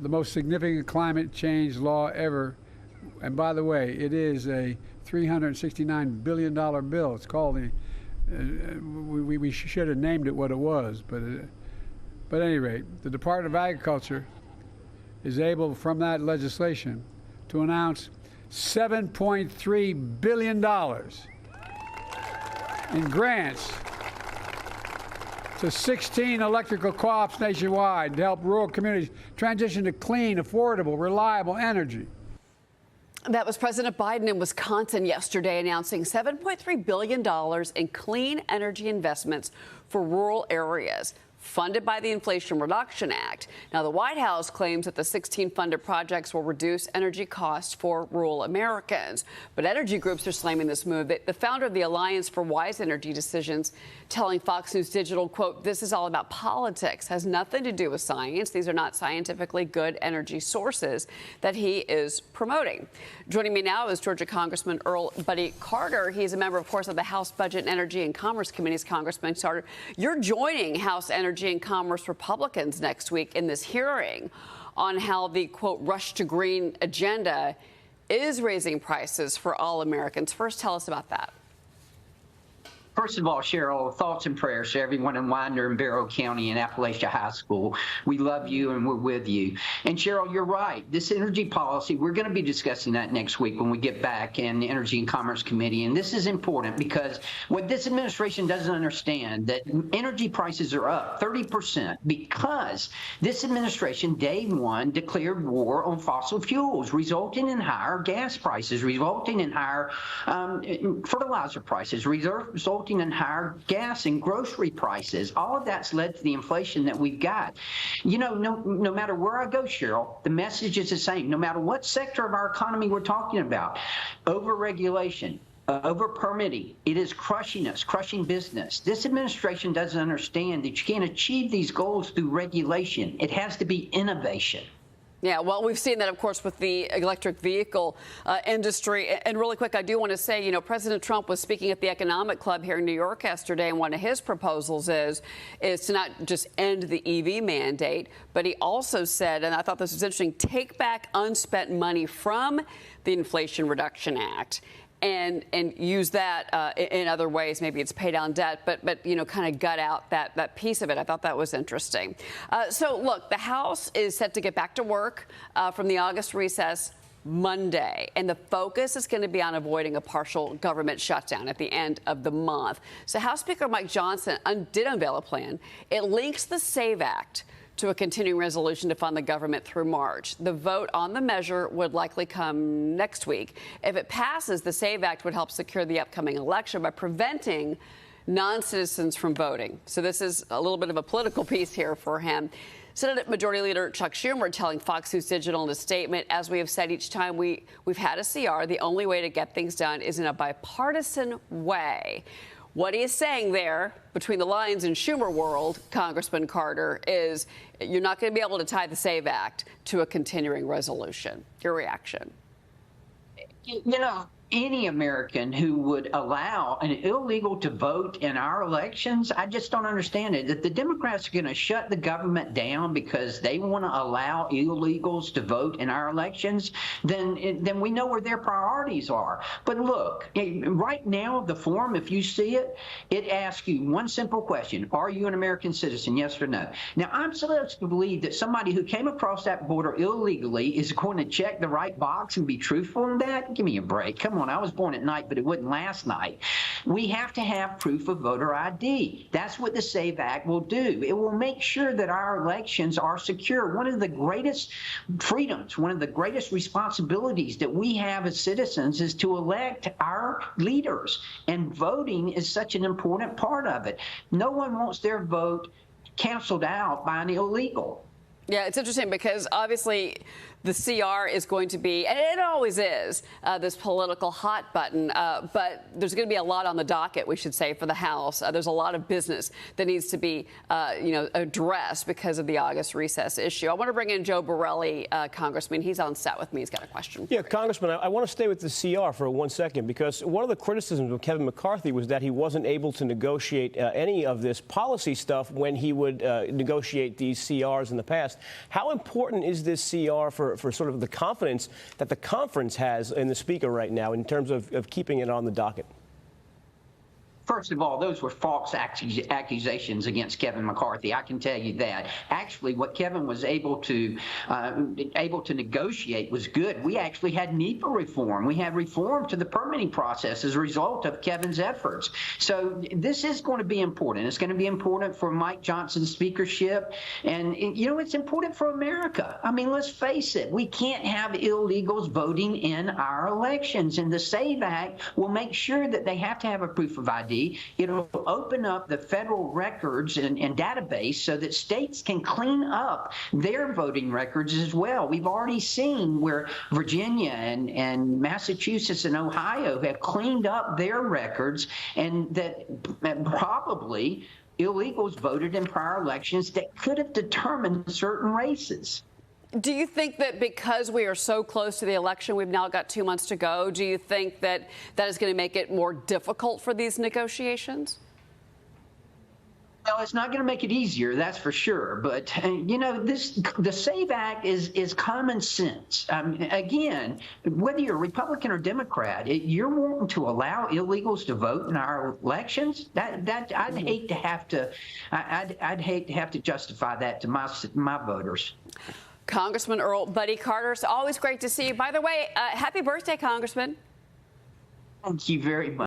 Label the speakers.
Speaker 1: the most significant climate change law ever. And by the way, it is a $369 billion bill. It's called the, we should have named it what it was, but at any rate, the Department of Agriculture is able, from that legislation, to announce $7.3 billion in grants to 16 electrical co-ops nationwide to help rural communities transition to clean, affordable, reliable energy.
Speaker 2: That was President Biden in Wisconsin yesterday announcing $7.3 billion in clean energy investments for rural areas, funded by the Inflation Reduction Act. Now, the White House claims that the 16 funded projects will reduce energy costs for rural Americans. But energy groups are slamming this move. The founder of the Alliance for Wise Energy Decisions telling Fox News Digital, quote, "This is all about politics, has nothing to do with science. These are not scientifically good energy sources that he is promoting." Joining me now is Georgia Congressman Earl Buddy Carter. He's a member, of course, of the House Budget, Energy, and Commerce Committees. Congressman Carter, you're joining House Energy and Commerce Republicans next week in this hearing on how the, quote, rush to green agenda is raising prices for all Americans. First, tell us about that.
Speaker 3: First of all, Cheryl, thoughts and prayers to everyone in Winder and Barrow County and Appalachia High School. We love you and we're with you. And Cheryl, you're right. This energy policy, we're going to be discussing that next week when we get back in the Energy and Commerce Committee. And this is important because what this administration doesn't understand, that energy prices are up 30% because this administration, day one, declared war on fossil fuels, resulting in higher gas prices, resulting in higher fertilizer prices, resulting in higher gas and grocery prices. All of that's led to the inflation that we've got. You know, no matter where I go, Cheryl, the message is the same. No matter what sector of our economy we're talking about, over-regulation, over-permitting, it is crushing us, crushing business. This administration doesn't understand that you can't achieve these goals through regulation. It has to be innovation.
Speaker 2: Yeah, well, we've seen that, of course, with the electric vehicle industry. And really quick, I do want to say, you know, President Trump was speaking at the Economic Club here in New York yesterday, and one of his proposals is to not just end the EV mandate, but he also said, and I thought this was interesting, take back unspent money from the Inflation Reduction Act and use that in other ways. Maybe it's pay down debt, but you know, kind of gut out that piece of it. I thought that was interesting. So look, the House is set to get back to work from the August recess Monday, and the focus is going to be on avoiding a partial government shutdown at the end of the month. So House Speaker Mike Johnson did unveil a plan. It links the SAVE Act to a continuing resolution to fund the government through March. The vote on the measure would likely come next week. If it passes, the SAVE Act would help secure the upcoming election by preventing non-citizens from voting. So this is a little bit of a political piece here for him. Senate Majority Leader Chuck Schumer telling Fox News Digital in a statement, as we have said each time we've had a CR, the only way to get things done is in a bipartisan way. What he is saying there, between the lines in Schumer world, Congressman Carter, is you're not going to be able to tie the SAVE Act to a continuing resolution. Your reaction?
Speaker 3: You know, any American who would allow an illegal to vote in our elections, I just don't understand it. That the Democrats are going to shut the government down because they want to allow illegals to vote in our elections, then we know where their priorities are. But look, right now, the form, if you see it, it asks you one simple question. Are you an American citizen, yes or no? Now, I'm supposed to believe that somebody who came across that border illegally is going to check the right box and be truthful in that? Give me a break. Come on. I was born at night, but it wasn't last night. We have to have proof of voter ID. That's what the SAVE Act will do. It will make sure that our elections are secure. One of the greatest freedoms, one of the greatest responsibilities that we have as citizens is to elect our leaders. And voting is such an important part of it. No one wants their vote canceled out by an illegal.
Speaker 2: Yeah, it's interesting because obviously the CR is going to be, and it always is, this political hot button, but there's going to be a lot on the docket, we should say, for the House. There's a lot of business that needs to be, addressed because of the August recess issue. I want to bring in Joe Borelli, Congressman. He's on set with me. He's got a question.
Speaker 4: Yeah, Congressman, I want to stay with the CR for 1 second because one of the criticisms of Kevin McCarthy was that he wasn't able to negotiate any of this policy stuff when he would negotiate these CRs in the past. How important is this CR for sort of the confidence that the conference has in the speaker right now in terms of keeping it on the docket?
Speaker 3: First of all, those were false accusations against Kevin McCarthy. I can tell you that. Actually, what Kevin was able to negotiate was good. We actually had NEPA reform. We had reform to the permitting process as a result of Kevin's efforts. So this is going to be important. It's going to be important for Mike Johnson's speakership. And, you know, it's important for America. I mean, let's face it. We can't have illegals voting in our elections. And the SAVE Act will make sure that they have to have a proof of ID. It'll open up the federal records and database so that states can clean up their voting records as well. We've already seen where Virginia and Massachusetts and Ohio have cleaned up their records, and that probably illegals voted in prior elections that could have determined certain races.
Speaker 2: Do you think that because we are so close to the election, we've now got 2 months to go, do you think that that is going to make it more difficult for these negotiations?
Speaker 3: No, it's not going to make it easier, that's for sure. But, you know, the SAVE Act is common sense. Again, whether you're Republican or Democrat, you're wanting to allow illegals to vote in our elections. I'd hate to have to. I'd hate to have to justify that to my voters.
Speaker 2: Congressman Earl Buddy Carter, it's always great to see you. By the way, happy birthday, Congressman.
Speaker 3: Thank you very much.